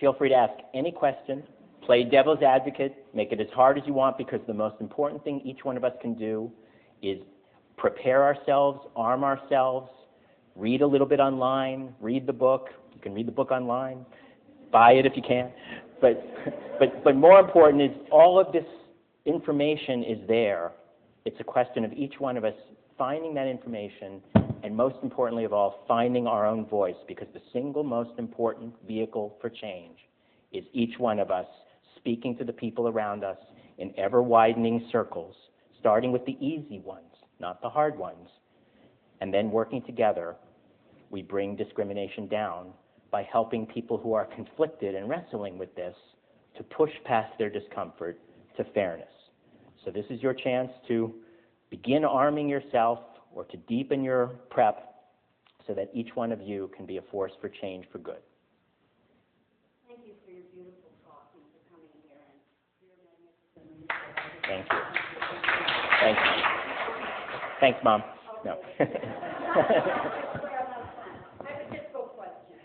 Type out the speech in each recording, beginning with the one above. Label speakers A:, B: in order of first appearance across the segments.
A: Feel free to ask any question. Play devil's advocate. Make it as hard as you want, because the most important thing each one of us can do is prepare ourselves, arm ourselves, read a little bit online, read the book. You can read the book online. Buy it if you can. But more important is all of this information is there. It's a question of each one of us finding that information, and most importantly of all, finding our own voice, because the single most important vehicle for change is each one of us speaking to the people around us in ever-widening circles, starting with the easy ones, not the hard ones, and then working together, we bring discrimination down by helping people who are conflicted and wrestling with this to push past their discomfort to fairness. So this is your chance to begin arming yourself or to deepen your prep so that each one of you can be a force for change for good.
B: Thank you for your beautiful talk and for coming here and for your magnificent.
A: Thank you. Thanks. Thanks, Mom. No.
B: Hypothetical question.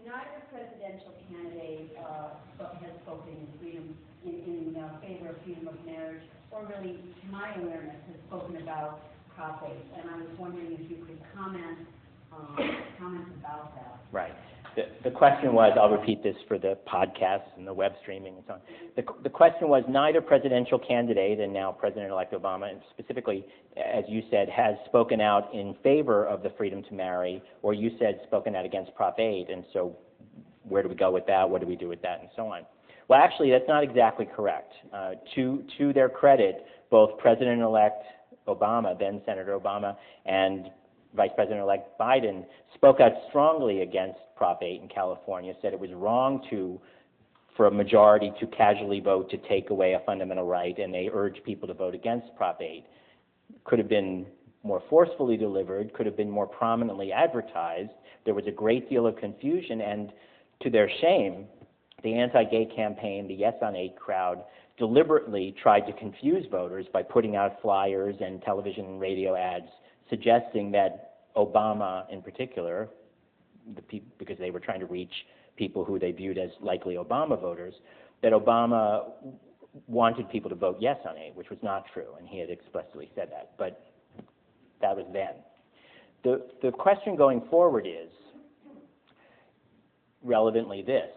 B: Neither presidential candidate has spoken in favor of freedom of marriage, or really, to my awareness, has spoken about Prop 8. And I was wondering if you could comment about that.
A: Right. The question was, I'll repeat this for the podcast and the web streaming and so on. The question was, neither presidential candidate, and now President-elect Obama, and specifically, as you said, has spoken out in favor of the freedom to marry, or you said spoken out against Prop 8, and so where do we go with that, what do we do with that, and so on. Well, actually, that's not exactly correct. To their credit, both President-elect Obama, then Senator Obama, and Vice President-elect Biden spoke out strongly against Prop 8 in California, said it was wrong for a majority to casually vote to take away a fundamental right, and they urged people to vote against Prop 8. Could have been more forcefully delivered, could have been more prominently advertised. There was a great deal of confusion, and to their shame, the anti-gay campaign, the Yes on 8 crowd, deliberately tried to confuse voters by putting out flyers and television and radio ads suggesting that Obama in particular, because they were trying to reach people who they viewed as likely Obama voters, that Obama wanted people to vote yes on 8, which was not true, and he had explicitly said that, but that was then. The question going forward is, relevantly this,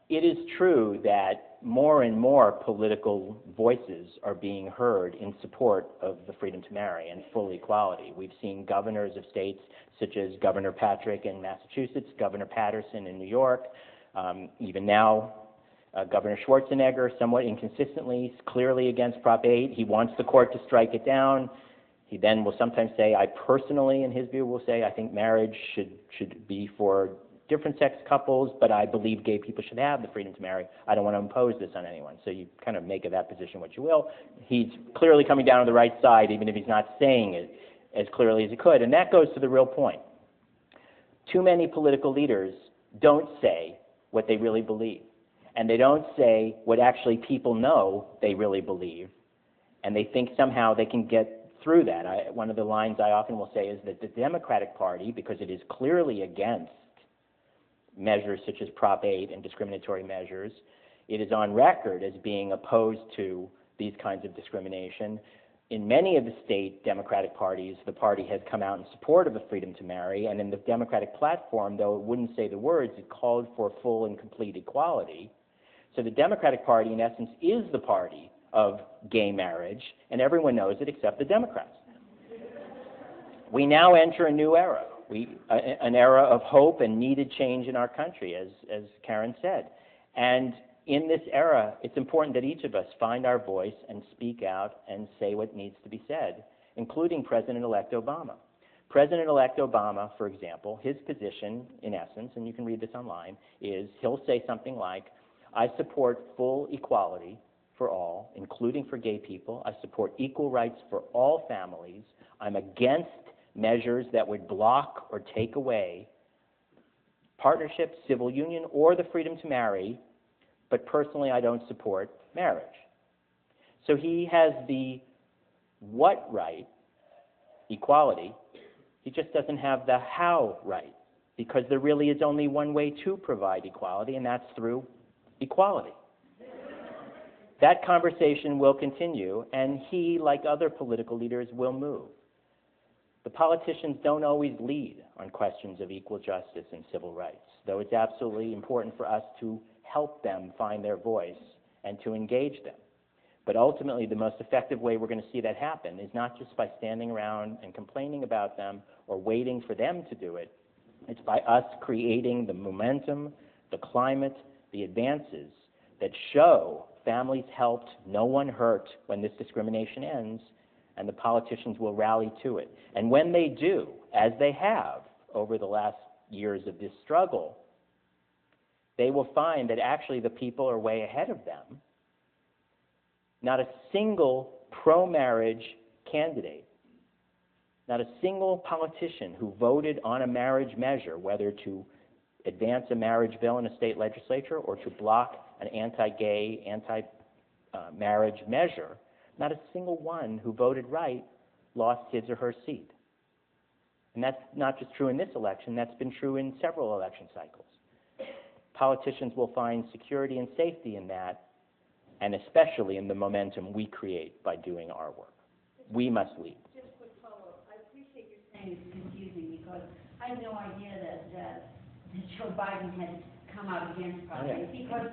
A: it is true that more and more political voices are being heard in support of the freedom to marry and full equality. We've seen governors of states such as Governor Patrick in Massachusetts, Governor Patterson in New York, even now Governor Schwarzenegger, somewhat inconsistently, clearly against Prop 8. He wants the court to strike it down. He then will sometimes say, I personally, in his view, will say, I think marriage should be for different sex couples, but I believe gay people should have the freedom to marry. I don't want to impose this on anyone. So you kind of make of that position what you will. He's clearly coming down on the right side, even if he's not saying it as clearly as he could. And that goes to the real point. Too many political leaders don't say what they really believe. And they don't say what actually people know they really believe. And they think somehow they can get through that. One of the lines I often will say is that the Democratic Party, because it is clearly against measures such as Prop 8 and discriminatory measures, it is on record as being opposed to these kinds of discrimination. In many of the state Democratic parties, the party has come out in support of the freedom to marry, and in the Democratic platform, though it wouldn't say the words, it called for full and complete equality. So the Democratic Party, in essence, is the party of gay marriage, and everyone knows it except the Democrats. We now enter a new era. An era of hope and needed change in our country, as Karen said. And in this era, it's important that each of us find our voice and speak out and say what needs to be said, including President-elect Obama. President-elect Obama, for example, his position, in essence, and you can read this online, is he'll say something like, I support full equality for all, including for gay people. I support equal rights for all families. I'm against measures that would block or take away partnership, civil union, or the freedom to marry, but personally I don't support marriage. So he has the what right, equality, he just doesn't have the how right, because there really is only one way to provide equality, and that's through equality. That conversation will continue, and he, like other political leaders, will move. The politicians don't always lead on questions of equal justice and civil rights, though it's absolutely important for us to help them find their voice and to engage them. But ultimately, the most effective way we're going to see that happen is not just by standing around and complaining about them or waiting for them to do it. It's by us creating the momentum, the climate, the advances that show families helped, no one hurt when this discrimination ends, and the politicians will rally to it. And when they do, as they have over the last years of this struggle, they will find that actually the people are way ahead of them. Not a single pro-marriage candidate, not a single politician who voted on a marriage measure, whether to advance a marriage bill in a state legislature or to block an anti-gay, anti-marriage measure, not a single one who voted right lost his or her seat. And that's not just true in this election, that's been true in several election cycles. Politicians will find security and safety in that, and especially in the momentum we create by doing our work. We must lead.
B: Just a quick follow-up. I appreciate you saying it's confusing because I had no idea that Joe Biden had come out against Biden because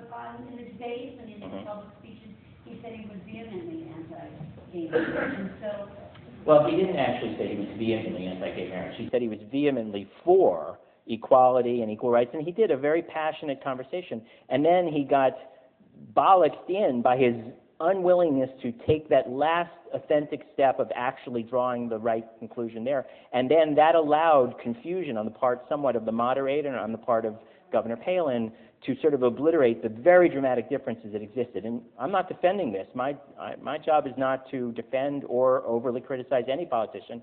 B: in his debates and in his public speeches, he said he was vehemently anti-gay marriage. And so,
A: well, he didn't actually say he was vehemently anti-gay marriage. He said he was vehemently for equality and equal rights, and he did a very passionate conversation. And then he got bollocked in by his unwillingness to take that last authentic step of actually drawing the right conclusion there. And then that allowed confusion on the part somewhat of the moderator and on the part of Governor Palin to sort of obliterate the very dramatic differences that existed. And I'm not defending this. My job is not to defend or overly criticize any politician.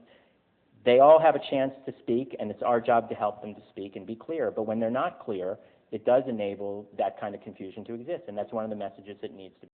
A: They all have a chance to speak, and it's our job to help them to speak and be clear. But when they're not clear, it does enable that kind of confusion to exist, and that's one of the messages that needs to be